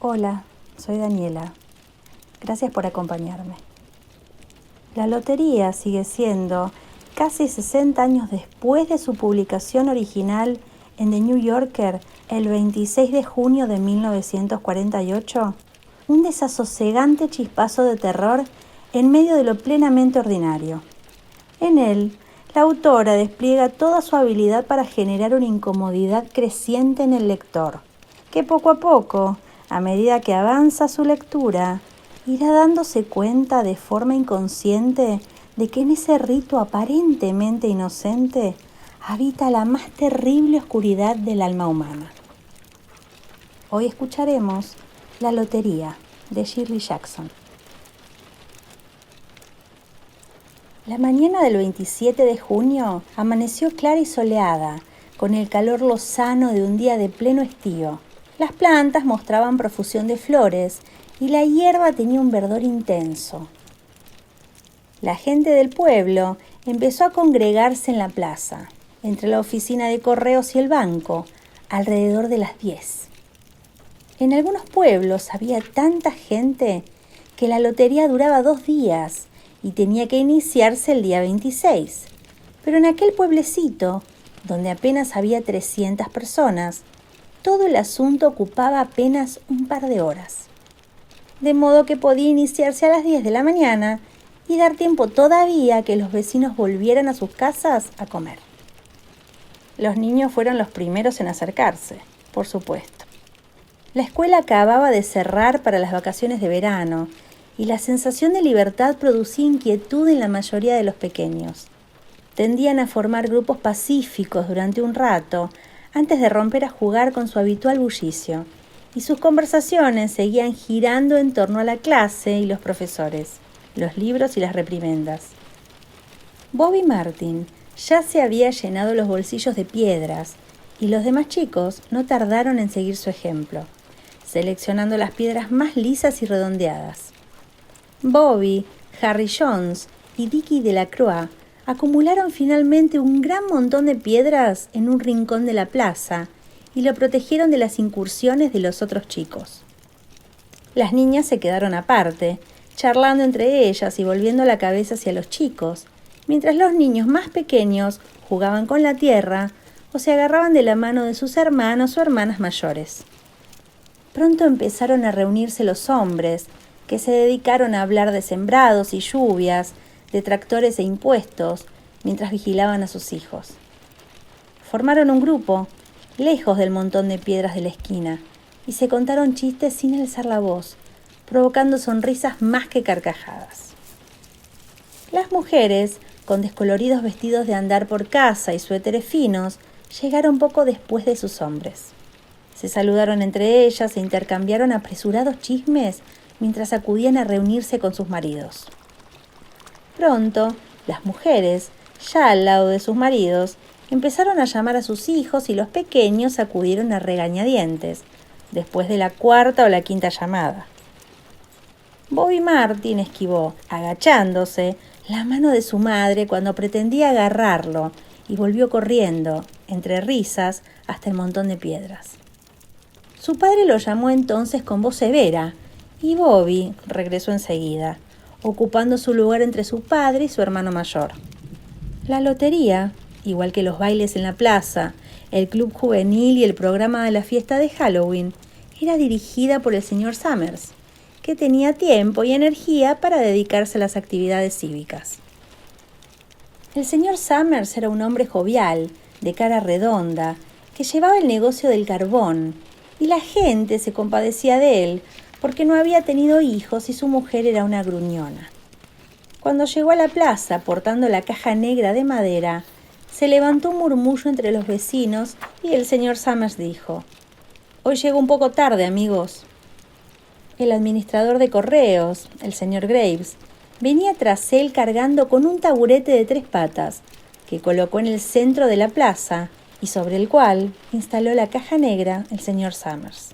Hola, soy Daniela. Gracias por acompañarme. La lotería sigue siendo, casi 60 años después de su publicación original en The New Yorker el 26 de junio de 1948, un desasosegante chispazo de terror en medio de lo plenamente ordinario. En él, la autora despliega toda su habilidad para generar una incomodidad creciente en el lector, que poco a poco, a medida que avanza su lectura, irá dándose cuenta de forma inconsciente de que en ese rito aparentemente inocente habita la más terrible oscuridad del alma humana. Hoy escucharemos La Lotería, de Shirley Jackson. La mañana del 27 de junio amaneció clara y soleada, con el calor lozano de un día de pleno estío. Las plantas mostraban profusión de flores y la hierba tenía un verdor intenso. La gente del pueblo empezó a congregarse en la plaza, entre la oficina de correos y el banco, alrededor de las 10. En algunos pueblos había tanta gente que la lotería duraba 2 días y tenía que iniciarse el día 26. Pero en aquel pueblecito, donde apenas había 300 personas, todo el asunto ocupaba apenas un par de horas. De modo que podía iniciarse a las 10 de la mañana y dar tiempo todavía a que los vecinos volvieran a sus casas a comer. Los niños fueron los primeros en acercarse, por supuesto. La escuela acababa de cerrar para las vacaciones de verano y la sensación de libertad producía inquietud en la mayoría de los pequeños. Tendían a formar grupos pacíficos durante un rato antes de romper a jugar con su habitual bullicio, y sus conversaciones seguían girando en torno a la clase y los profesores, los libros y las reprimendas. Bobby Martin ya se había llenado los bolsillos de piedras, y los demás chicos no tardaron en seguir su ejemplo, seleccionando las piedras más lisas y redondeadas. Bobby, Harry Jones y Dickie Delacroix acumularon finalmente un gran montón de piedras en un rincón de la plaza y lo protegieron de las incursiones de los otros chicos. Las niñas se quedaron aparte, charlando entre ellas y volviendo la cabeza hacia los chicos, mientras los niños más pequeños jugaban con la tierra o se agarraban de la mano de sus hermanos o hermanas mayores. Pronto empezaron a reunirse los hombres, que se dedicaron a hablar de sembrados y lluvias, de tractores e impuestos, mientras vigilaban a sus hijos. Formaron un grupo, lejos del montón de piedras de la esquina, y se contaron chistes sin alzar la voz, provocando sonrisas más que carcajadas. Las mujeres, con descoloridos vestidos de andar por casa y suéteres finos, llegaron poco después de sus hombres. Se saludaron entre ellas e intercambiaron apresurados chismes mientras acudían a reunirse con sus maridos. Pronto, las mujeres, ya al lado de sus maridos, empezaron a llamar a sus hijos y los pequeños acudieron a regañadientes, después de la 4ª o la 5ª llamada. Bobby Martin esquivó, agachándose, la mano de su madre cuando pretendía agarrarlo y volvió corriendo, entre risas, hasta el montón de piedras. Su padre lo llamó entonces con voz severa y Bobby regresó enseguida, ocupando su lugar entre su padre y su hermano mayor. La lotería, igual que los bailes en la plaza, el club juvenil y el programa de la fiesta de Halloween, era dirigida por el señor Summers, que tenía tiempo y energía para dedicarse a las actividades cívicas. El señor Summers era un hombre jovial, de cara redonda, que llevaba el negocio del carbón, y la gente se compadecía de él porque no había tenido hijos y su mujer era una gruñona. Cuando llegó a la plaza portando la caja negra de madera, se levantó un murmullo entre los vecinos y el señor Summers dijo: «Hoy llego un poco tarde, amigos». El administrador de correos, el señor Graves, venía tras él cargando con un taburete de 3 patas, que colocó en el centro de la plaza y sobre el cual instaló la caja negra el señor Summers.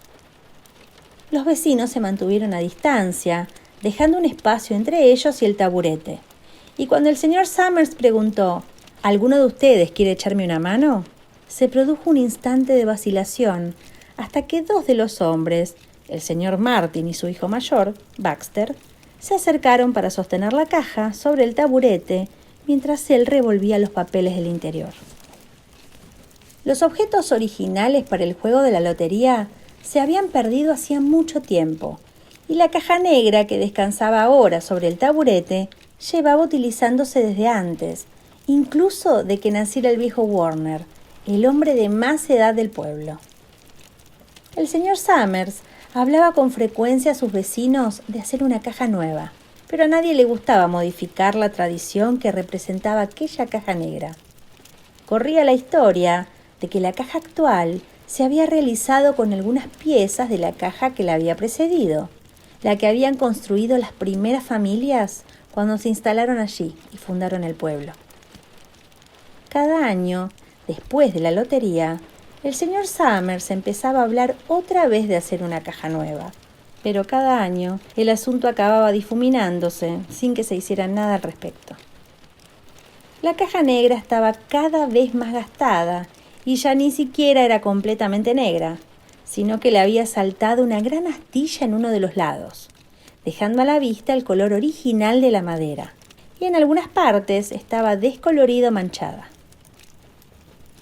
Los vecinos se mantuvieron a distancia, dejando un espacio entre ellos y el taburete. Y cuando el señor Summers preguntó: ¿alguno de ustedes quiere echarme una mano?, se produjo un instante de vacilación, hasta que 2 de los hombres, El señor Martin y su hijo mayor, Baxter, se acercaron para sostener la caja sobre el taburete mientras él revolvía los papeles del interior. Los objetos originales para el juego de la lotería se habían perdido hacía mucho tiempo, y la caja negra que descansaba ahora sobre el taburete llevaba utilizándose desde antes, incluso de que naciera el viejo Warner, el hombre de más edad del pueblo. El señor Summers hablaba con frecuencia a sus vecinos de hacer una caja nueva, pero a nadie le gustaba modificar la tradición que representaba aquella caja negra. Corría la historia de que la caja actual se había realizado con algunas piezas de la caja que la había precedido, la que habían construido las primeras familias cuando se instalaron allí y fundaron el pueblo. Cada año, después de la lotería, el señor Summers empezaba a hablar otra vez de hacer una caja nueva, pero cada año el asunto acababa difuminándose sin que se hiciera nada al respecto. La caja negra estaba cada vez más gastada y ya ni siquiera era completamente negra, sino que le había saltado una gran astilla en uno de los lados, dejando a la vista el color original de la madera, y en algunas partes estaba descolorida o manchada.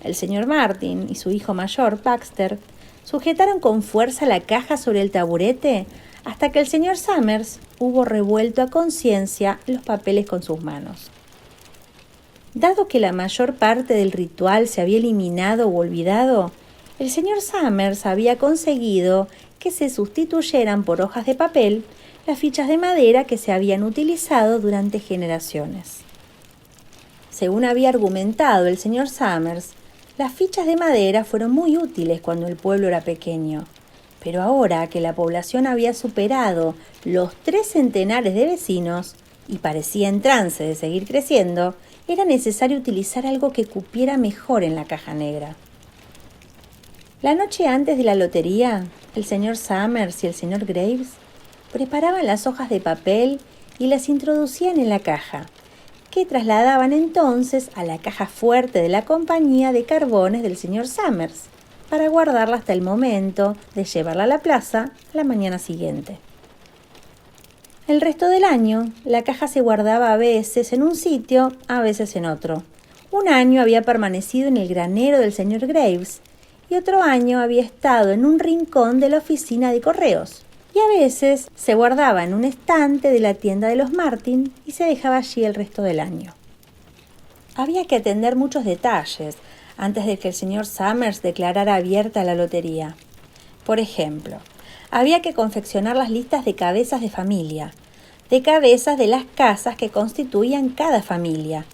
El señor Martin y su hijo mayor, Baxter, sujetaron con fuerza la caja sobre el taburete hasta que el señor Summers hubo revuelto a conciencia los papeles con sus manos. Dado que la mayor parte del ritual se había eliminado o olvidado, el señor Summers había conseguido que se sustituyeran por hojas de papel las fichas de madera que se habían utilizado durante generaciones. Según había argumentado el señor Summers, las fichas de madera fueron muy útiles cuando el pueblo era pequeño, pero ahora que la población había superado los 3 centenares de vecinos y parecía en trance de seguir creciendo, era necesario utilizar algo que cupiera mejor en la caja negra. La noche antes de la lotería, el señor Summers y el señor Graves preparaban las hojas de papel y las introducían en la caja, que trasladaban entonces a la caja fuerte de la compañía de carbones del señor Summers, para guardarla hasta el momento de llevarla a la plaza la mañana siguiente. El resto del año, la caja se guardaba a veces en un sitio, a veces en otro. Un año había permanecido en el granero del señor Graves y otro año había estado en un rincón de la oficina de correos. Y a veces se guardaba en un estante de la tienda de los Martin y se dejaba allí el resto del año. Había que atender muchos detalles antes de que el señor Summers declarara abierta la lotería. Por ejemplo, había que confeccionar las listas de cabezas de familia, de cabezas de las casas que constituían cada familia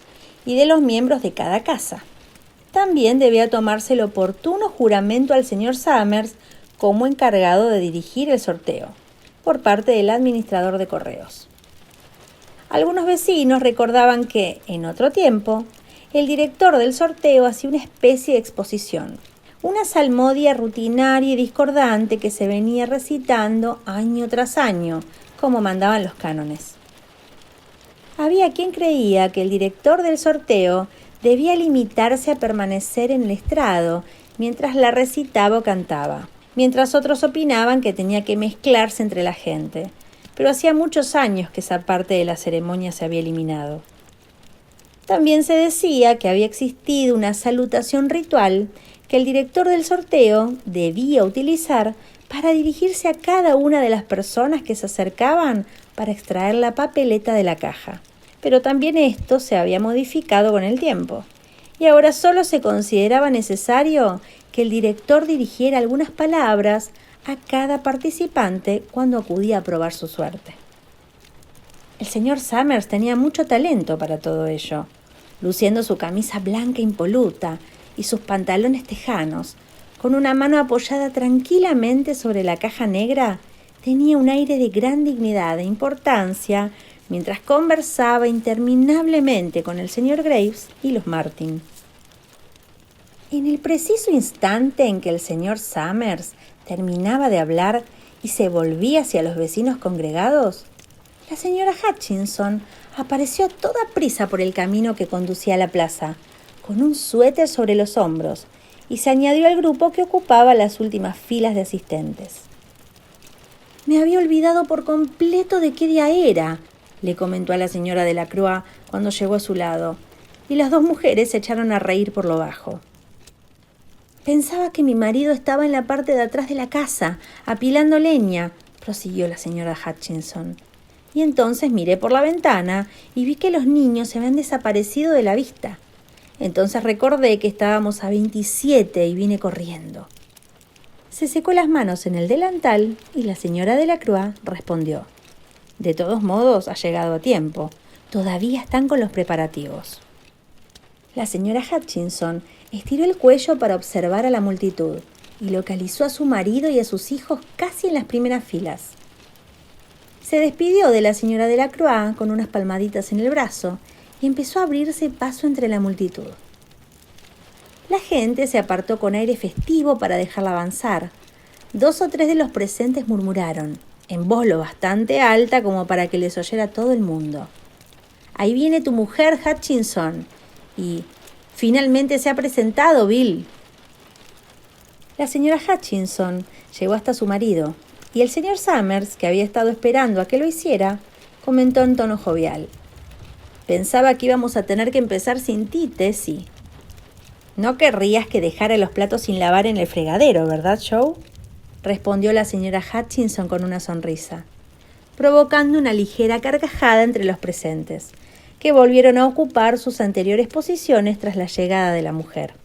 y de los miembros de cada casa. También debía tomarse el oportuno juramento al señor Summers como encargado de dirigir el sorteo, por parte del administrador de correos. Algunos vecinos recordaban que, en otro tiempo, el director del sorteo hacía una especie de exposición, una salmodia rutinaria y discordante que se venía recitando año tras año, como mandaban los cánones. Había quien creía que el director del sorteo debía limitarse a permanecer en el estrado mientras la recitaba o cantaba, mientras otros opinaban que tenía que mezclarse entre la gente, pero hacía muchos años que esa parte de la ceremonia se había eliminado. También se decía que había existido una salutación ritual que el director del sorteo debía utilizar para dirigirse a cada una de las personas que se acercaban para extraer la papeleta de la caja. Pero también esto se había modificado con el tiempo, y ahora solo se consideraba necesario que el director dirigiera algunas palabras a cada participante cuando acudía a probar su suerte. El señor Summers tenía mucho talento para todo ello, luciendo su camisa blanca impoluta y sus pantalones tejanos, con una mano apoyada tranquilamente sobre la caja negra, tenía un aire de gran dignidad e importancia mientras conversaba interminablemente con el señor Graves y los Martin. En el preciso instante en que el señor Summers terminaba de hablar y se volvía hacia los vecinos congregados, la señora Hutchinson apareció a toda prisa por el camino que conducía a la plaza, con un suéter sobre los hombros, y se añadió al grupo que ocupaba las últimas filas de asistentes. Me había olvidado por completo de qué día era, le comentó a la señora Delacroix cuando llegó a su lado, y las dos mujeres se echaron a reír por lo bajo. Pensaba que mi marido estaba en la parte de atrás de la casa, apilando leña, prosiguió la señora Hutchinson. Y entonces miré por la ventana y vi que los niños se habían desaparecido de la vista. Entonces recordé que estábamos a 27 y vine corriendo. Se secó las manos en el delantal y la señora Delacroix respondió: de todos modos, ha llegado a tiempo. Todavía están con los preparativos. La señora Hutchinson estiró el cuello para observar a la multitud y localizó a su marido y a sus hijos casi en las primeras filas. Se despidió de la señora Delacroix con unas palmaditas en el brazo y empezó a abrirse paso entre la multitud. La gente se apartó con aire festivo para dejarla avanzar. 2 o 3 de los presentes murmuraron, en voz lo bastante alta como para que les oyera todo el mundo: «Ahí viene tu mujer, Hutchinson», y «Finalmente se ha presentado, Bill». La señora Hutchinson llegó hasta su marido, y el señor Summers, que había estado esperando a que lo hiciera, comentó en tono jovial: «Pensaba que íbamos a tener que empezar sin ti, Tessie». «No querrías que dejara los platos sin lavar en el fregadero, ¿verdad, Joe?», respondió la señora Hutchinson con una sonrisa, provocando una ligera carcajada entre los presentes, que volvieron a ocupar sus anteriores posiciones tras la llegada de la mujer.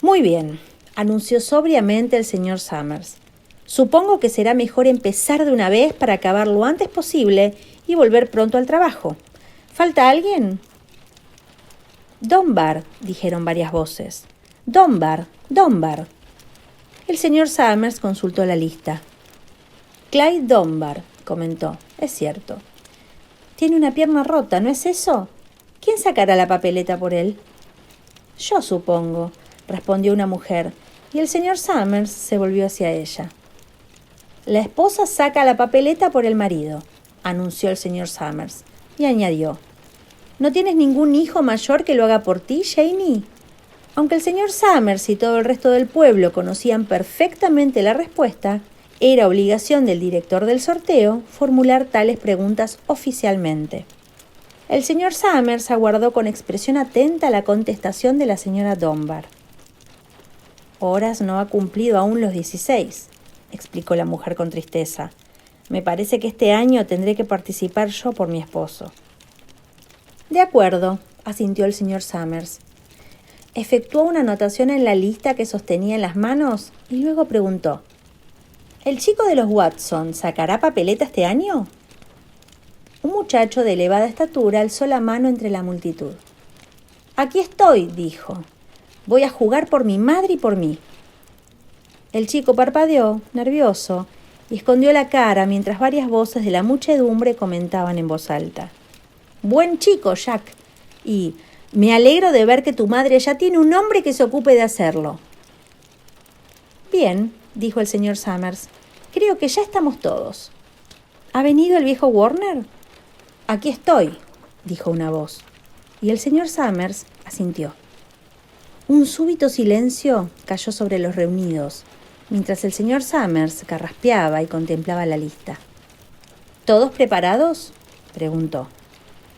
«Muy bien», anunció sobriamente el señor Summers. «Supongo que será mejor empezar de una vez para acabar lo antes posible y volver pronto al trabajo. ¿Falta alguien?» «Dunbar», dijeron varias voces. «Dunbar, Dunbar». El señor Summers consultó la lista. «Clyde Dunbar», comentó. «Es cierto. Tiene una pierna rota, ¿no es eso? ¿Quién sacará la papeleta por él?» «Yo supongo», respondió una mujer, y el señor Summers se volvió hacia ella. «La esposa saca la papeleta por el marido», anunció el señor Summers, y añadió: «¿No tienes ningún hijo mayor que lo haga por ti, Janie?» Aunque el señor Summers y todo el resto del pueblo conocían perfectamente la respuesta, era obligación del director del sorteo formular tales preguntas oficialmente. El señor Summers aguardó con expresión atenta la contestación de la señora Dunbar. «Horace no ha cumplido aún los 16», explicó la mujer con tristeza. «Me parece que este año tendré que participar yo por mi esposo». «De acuerdo», asintió el señor Summers. Efectuó una anotación en la lista que sostenía en las manos y luego preguntó: «¿El chico de los Watson sacará papeleta este año?». Un muchacho de elevada estatura alzó la mano entre la multitud. «Aquí estoy», dijo. «Voy a jugar por mi madre y por mí». El chico parpadeó, nervioso, y escondió la cara mientras varias voces de la muchedumbre comentaban en voz alta: «Buen chico, Jack», y «Me alegro de ver que tu madre ya tiene un hombre que se ocupe de hacerlo». «Bien», dijo el señor Summers, «creo que ya estamos todos». «¿Ha venido el viejo Warner?». «Aquí estoy», dijo una voz, y el señor Summers asintió. Un súbito silencio cayó sobre los reunidos, mientras el señor Summers carraspeaba y contemplaba la lista. «¿Todos preparados?», preguntó.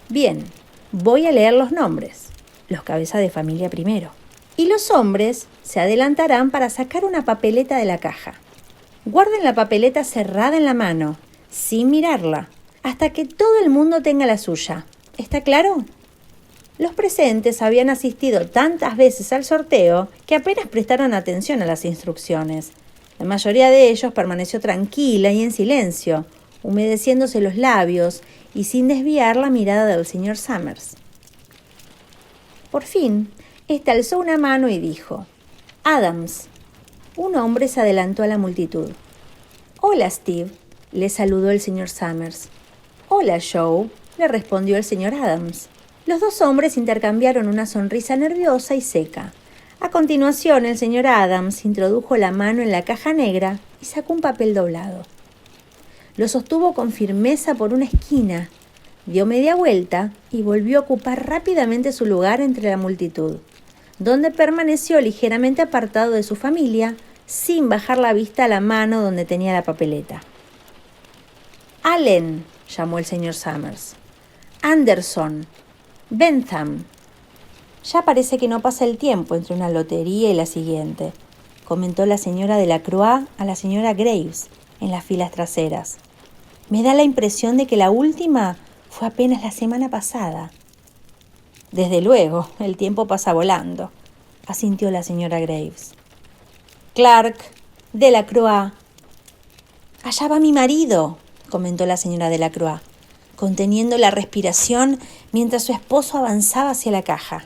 «Bien, voy a leer los nombres, los cabezas de familia primero, y los hombres se adelantarán para sacar una papeleta de la caja. Guarden la papeleta cerrada en la mano, sin mirarla, hasta que todo el mundo tenga la suya. ¿Está claro?». Los presentes habían asistido tantas veces al sorteo que apenas prestaron atención a las instrucciones. La mayoría de ellos permaneció tranquila y en silencio, humedeciéndose los labios y sin desviar la mirada del señor Summers. Por fin, éste alzó una mano y dijo: «Adams». Un hombre se adelantó a la multitud. «Hola, Steve», le saludó el señor Summers. «Hola, Joe», le respondió el señor Adams. Los dos hombres intercambiaron una sonrisa nerviosa y seca. A continuación, el señor Adams introdujo la mano en la caja negra y sacó un papel doblado. Lo sostuvo con firmeza por una esquina, dio media vuelta y volvió a ocupar rápidamente su lugar entre la multitud, donde permaneció ligeramente apartado de su familia sin bajar la vista a la mano donde tenía la papeleta. Allen, llamó el señor Summers. Anderson. Bentham. Ya parece que no pasa el tiempo entre una lotería y la siguiente, comentó la señora Delacroix a la señora Graves en las filas traseras. Me da la impresión de que la última fue apenas la semana pasada. Desde luego, el tiempo pasa volando, asintió la señora Graves. Clark, Delacroix. Allá va mi marido, comentó la señora Delacroix, conteniendo la respiración mientras su esposo avanzaba hacia la caja.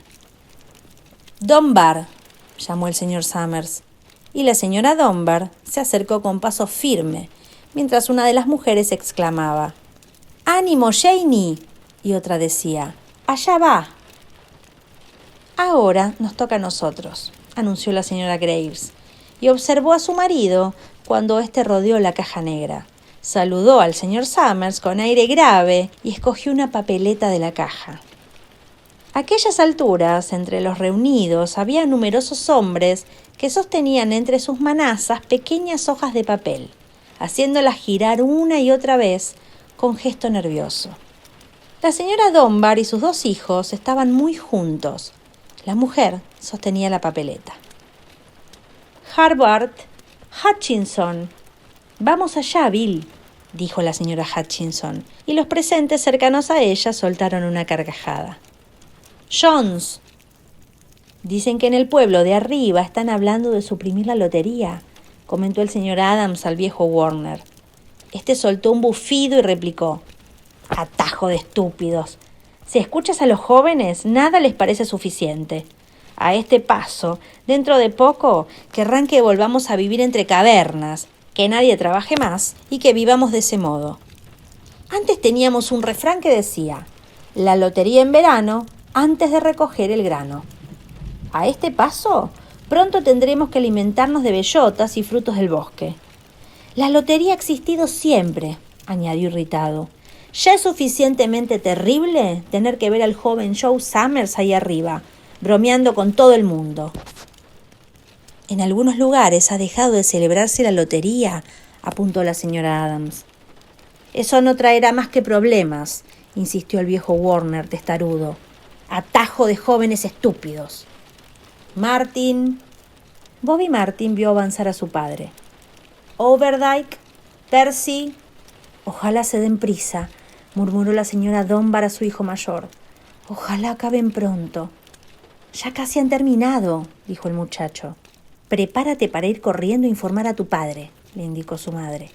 Dunbar, llamó el señor Summers, y la señora Dunbar se acercó con paso firme, mientras una de las mujeres exclamaba, ¡Ánimo, Janie! Y otra decía, ¡allá va! Ahora nos toca a nosotros, anunció la señora Graves, y observó a su marido cuando éste rodeó la caja negra. Saludó al señor Summers con aire grave y escogió una papeleta de la caja. A aquellas alturas, entre los reunidos, había numerosos hombres que sostenían entre sus manazas pequeñas hojas de papel, haciéndolas girar una y otra vez con gesto nervioso. La señora Dunbar y sus dos hijos estaban muy juntos. La mujer sostenía la papeleta. Harvard Hutchinson. Vamos allá, Bill, dijo la señora Hutchinson, y los presentes cercanos a ella soltaron una carcajada. Jones. Dicen que en el pueblo de arriba están hablando de suprimir la lotería, comentó el señor Adams al viejo Warner. Este soltó un bufido y replicó, atajo de estúpidos. Si escuchas a los jóvenes, nada les parece suficiente. A este paso, dentro de poco, querrán que volvamos a vivir entre cavernas, que nadie trabaje más y que vivamos de ese modo. Antes teníamos un refrán que decía, la lotería en verano, antes de recoger el grano. A este paso, pronto tendremos que alimentarnos de bellotas y frutos del bosque. La lotería ha existido siempre, añadió irritado. Ya es suficientemente terrible tener que ver al joven Joe Summers ahí arriba, bromeando con todo el mundo. En algunos lugares ha dejado de celebrarse la lotería, apuntó la señora Adams. Eso no traerá más que problemas, insistió el viejo Warner testarudo. Atajo de jóvenes estúpidos. Martin. Bobby Martin vio avanzar a su padre. Overdyke, Percy. Ojalá se den prisa, murmuró la señora Dunbar a su hijo mayor. Ojalá acaben pronto. Ya casi han terminado, dijo el muchacho. Prepárate para ir corriendo a informar a tu padre, le indicó su madre.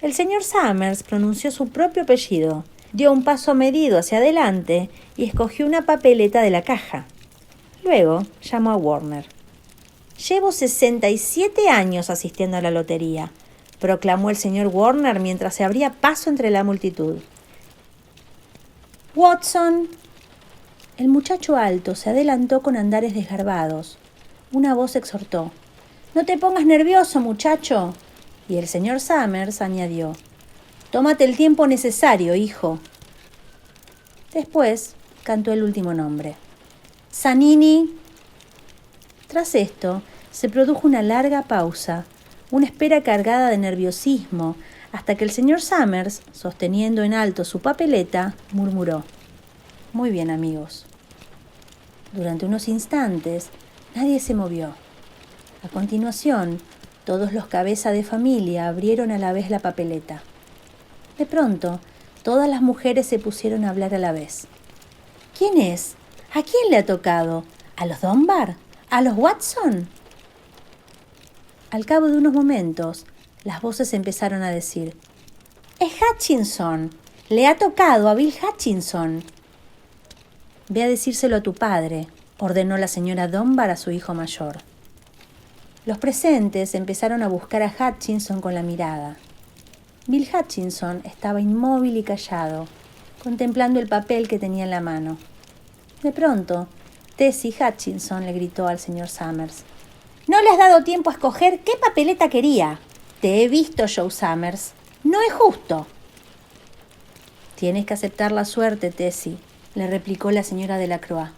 El señor Summers pronunció su propio apellido, dio un paso medido hacia adelante y escogió una papeleta de la caja. Luego llamó a Warner. Llevo 67 años asistiendo a la lotería, proclamó el señor Warner mientras se abría paso entre la multitud. Watson. El muchacho alto se adelantó con andares desgarbados. Una voz exhortó. No te pongas nervioso, muchacho. Y el señor Summers añadió. Tómate el tiempo necesario, hijo. Después cantó el último nombre. Zanini. Tras esto, se produjo una larga pausa, una espera cargada de nerviosismo, hasta que el señor Summers, sosteniendo en alto su papeleta, murmuró. Muy bien, amigos. Durante unos instantes, nadie se movió. A continuación, todos los cabezas de familia abrieron a la vez la papeleta. De pronto, todas las mujeres se pusieron a hablar a la vez. ¿Quién es? ¿A quién le ha tocado? ¿A los Dunbar? ¿A los Watson? Al cabo de unos momentos, las voces empezaron a decir, «Es Hutchinson. Le ha tocado a Bill Hutchinson». «Ve a decírselo a tu padre», ordenó la señora Dunbar a su hijo mayor. Los presentes empezaron a buscar a Hutchinson con la mirada. Bill Hutchinson estaba inmóvil y callado, contemplando el papel que tenía en la mano. De pronto, Tessie Hutchinson le gritó al señor Summers. «No le has dado tiempo a escoger qué papeleta quería. Te he visto, Joe Summers. No es justo». «Tienes que aceptar la suerte, Tessie», le replicó la señora Delacroix.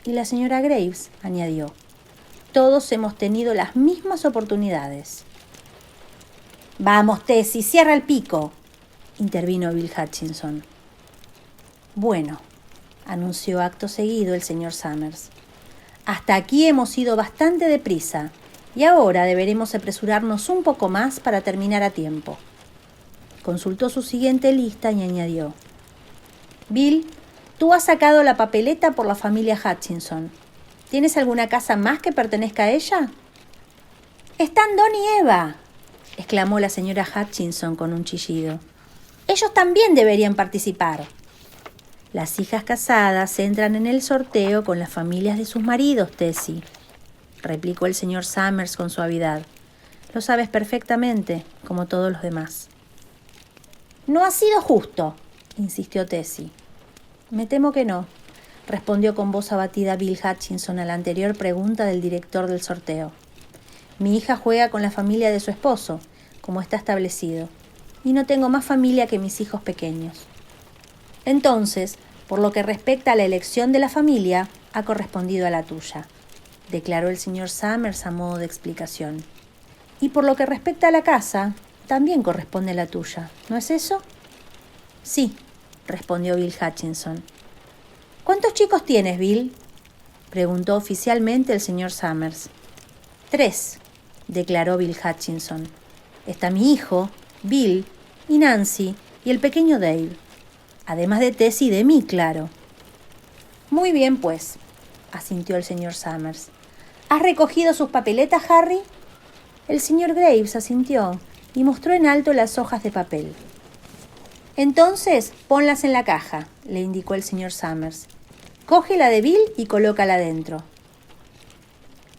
Y la señora Graves añadió. Todos hemos tenido las mismas oportunidades. «Vamos, Tessie, cierra el pico», intervino Bill Hutchinson. «Bueno», anunció acto seguido el señor Summers. «Hasta aquí hemos ido bastante deprisa y ahora deberemos apresurarnos un poco más para terminar a tiempo». Consultó su siguiente lista y añadió: «Bill, tú has sacado la papeleta por la familia Hutchinson. ¿Tienes alguna casa más que pertenezca a ella?» «Están Don y Eva», exclamó la señora Hutchinson con un chillido. «Ellos también deberían participar». «Las hijas casadas entran en el sorteo con las familias de sus maridos, Tessie», replicó el señor Summers con suavidad. «Lo sabes perfectamente, como todos los demás». «No ha sido justo», insistió Tessie. «Me temo que no», respondió con voz abatida Bill Hutchinson a la anterior pregunta del director del sorteo. «Mi hija juega con la familia de su esposo, como está establecido, y no tengo más familia que mis hijos pequeños. Entonces, por lo que respecta a la elección de la familia, ha correspondido a la tuya», declaró el señor Summers a modo de explicación. «Y por lo que respecta a la casa, también corresponde a la tuya, ¿no es eso?» «Sí», respondió Bill Hutchinson. «¿Cuántos chicos tienes, Bill?», preguntó oficialmente el señor Summers. «3», declaró Bill Hutchinson. «Está mi hijo, Bill, y Nancy, y el pequeño Dave. Además de Tessie y de mí, claro». «Muy bien, pues», asintió el señor Summers. «¿Has recogido sus papeletas, Harry?» El señor Graves asintió y mostró en alto las hojas de papel. «Entonces, ponlas en la caja», le indicó el señor Summers. «Coge la de Bill y colócala dentro».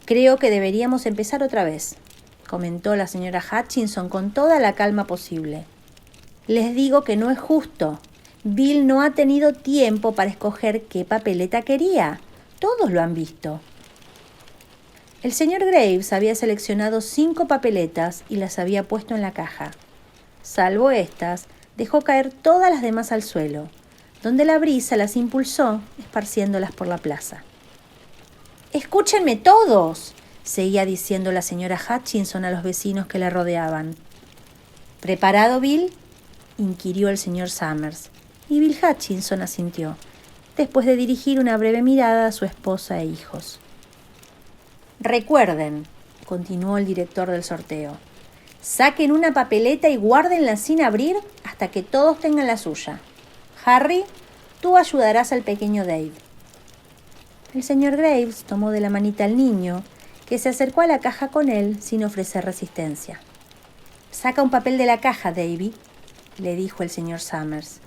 «Creo que deberíamos empezar otra vez», comentó la señora Hutchinson con toda la calma posible. «Les digo que no es justo. Bill no ha tenido tiempo para escoger qué papeleta quería. Todos lo han visto». El señor Graves había seleccionado 5 papeletas y las había puesto en la caja. Salvo estas, dejó caer todas las demás al suelo, donde la brisa las impulsó, esparciéndolas por la plaza. «¡Escúchenme todos!», seguía diciendo la señora Hutchinson a los vecinos que la rodeaban. «¿Preparado, Bill?», inquirió el señor Summers, y Bill Hutchinson asintió, después de dirigir una breve mirada a su esposa e hijos. «Recuerden», continuó el director del sorteo, «saquen una papeleta y guárdenla sin abrir hasta que todos tengan la suya. Harry, tú ayudarás al pequeño Dave». El señor Graves tomó de la manita al niño, que se acercó a la caja con él sin ofrecer resistencia. «Saca un papel de la caja, Davy», le dijo el señor Summers.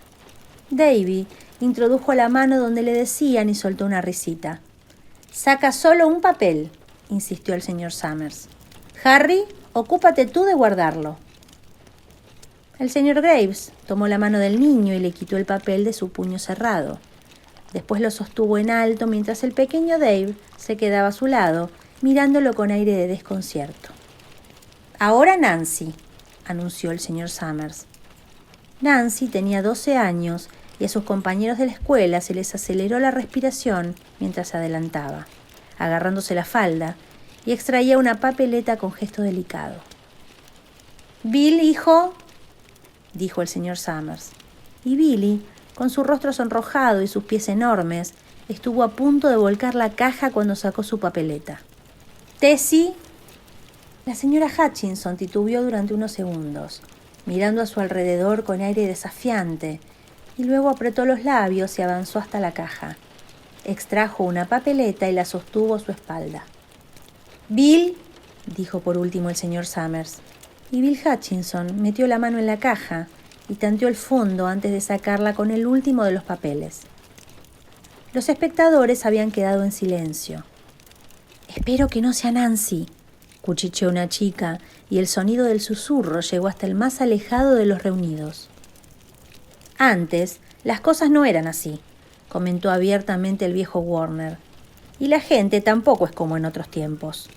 Davy introdujo la mano donde le decían y soltó una risita. «Saca solo un papel», insistió el señor Summers. «Harry, ocúpate tú de guardarlo». El señor Graves tomó la mano del niño y le quitó el papel de su puño cerrado. Después lo sostuvo en alto mientras el pequeño Dave se quedaba a su lado, mirándolo con aire de desconcierto. «Ahora Nancy», anunció el señor Summers. Nancy tenía 12 años y a sus compañeros de la escuela se les aceleró la respiración mientras se adelantaba, agarrándose la falda, y extraía una papeleta con gesto delicado. «Bill, hijo», dijo el señor Summers, y Billy, con su rostro sonrojado y sus pies enormes, estuvo a punto de volcar la caja cuando sacó su papeleta. «Tessie». La señora Hutchinson titubeó durante unos segundos, mirando a su alrededor con aire desafiante, y luego apretó los labios y avanzó hasta la caja. Extrajo una papeleta y la sostuvo a su espalda. «Bill», dijo por último el señor Summers, y Bill Hutchinson metió la mano en la caja y tanteó el fondo antes de sacarla con el último de los papeles. Los espectadores habían quedado en silencio. «Espero que no sea Nancy», cuchicheó una chica, y el sonido del susurro llegó hasta el más alejado de los reunidos. «Antes, las cosas no eran así», comentó abiertamente el viejo Warner, «y la gente tampoco es como en otros tiempos».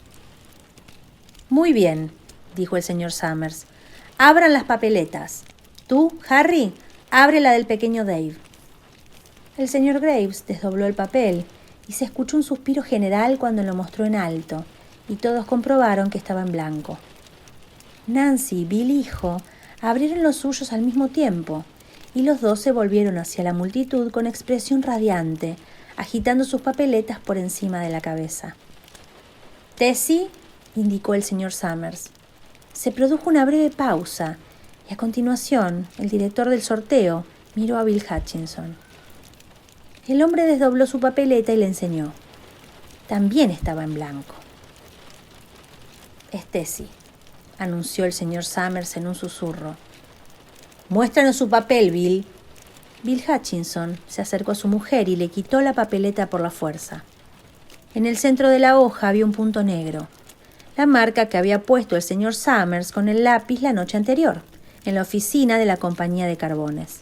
«Muy bien», dijo el señor Summers. «Abran las papeletas. Tú, Harry, abre la del pequeño Dave». El señor Graves desdobló el papel y se escuchó un suspiro general cuando lo mostró en alto, y todos comprobaron que estaba en blanco. Nancy y Bill hijo abrieron los suyos al mismo tiempo, y los dos se volvieron hacia la multitud con expresión radiante, agitando sus papeletas por encima de la cabeza. «Tessie», indicó el señor Summers. Se produjo una breve pausa, y a continuación el director del sorteo miró a Bill Hutchinson. El hombre desdobló su papeleta y le enseñó. También estaba en blanco. «Es Tessie», anunció el señor Summers en un susurro. «Muéstranos su papel, Bill». Bill Hutchinson se acercó a su mujer y le quitó la papeleta por la fuerza. En el centro de la hoja había un punto negro, la marca que había puesto el señor Summers con el lápiz la noche anterior, en la oficina de la compañía de carbones.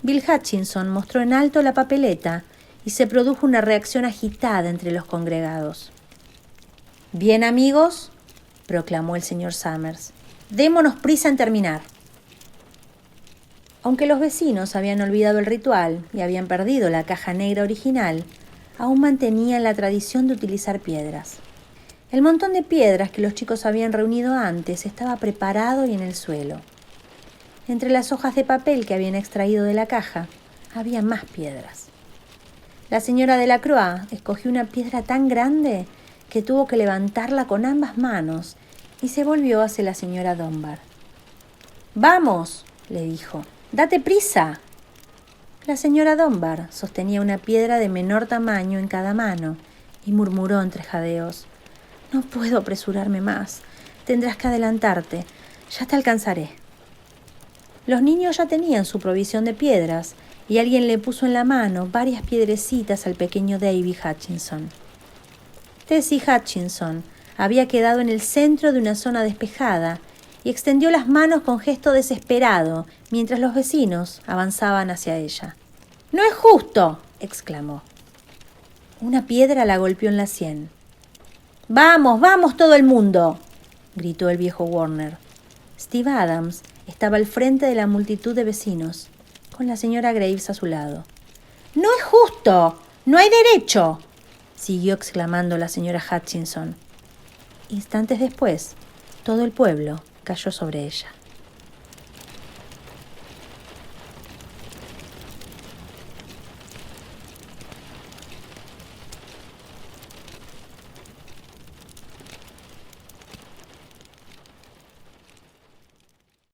Bill Hutchinson mostró en alto la papeleta y se produjo una reacción agitada entre los congregados. «Bien, amigos», proclamó el señor Summers, «démonos prisa en terminar». Aunque los vecinos habían olvidado el ritual y habían perdido la caja negra original, aún mantenían la tradición de utilizar piedras. El montón de piedras que los chicos habían reunido antes estaba preparado y en el suelo. Entre las hojas de papel que habían extraído de la caja, había más piedras. La señora Delacroix escogió una piedra tan grande que tuvo que levantarla con ambas manos y se volvió hacia la señora Dunbar. «¡Vamos!», le dijo. «¡Date prisa!». La señora Dunbar sostenía una piedra de menor tamaño en cada mano y murmuró entre jadeos. «No puedo apresurarme más. Tendrás que adelantarte. Ya te alcanzaré». Los niños ya tenían su provisión de piedras y alguien le puso en la mano varias piedrecitas al pequeño Davy Hutchinson. Tessie Hutchinson había quedado en el centro de una zona despejada y extendió las manos con gesto desesperado mientras los vecinos avanzaban hacia ella. «¡No es justo!», exclamó. Una piedra la golpeó en la sien. «¡Vamos, vamos todo el mundo!», gritó el viejo Warner. Steve Adams estaba al frente de la multitud de vecinos, con la señora Graves a su lado. «¡No es justo! ¡No hay derecho!», siguió exclamando la señora Hutchinson. Instantes después, todo el pueblo cayó sobre ella.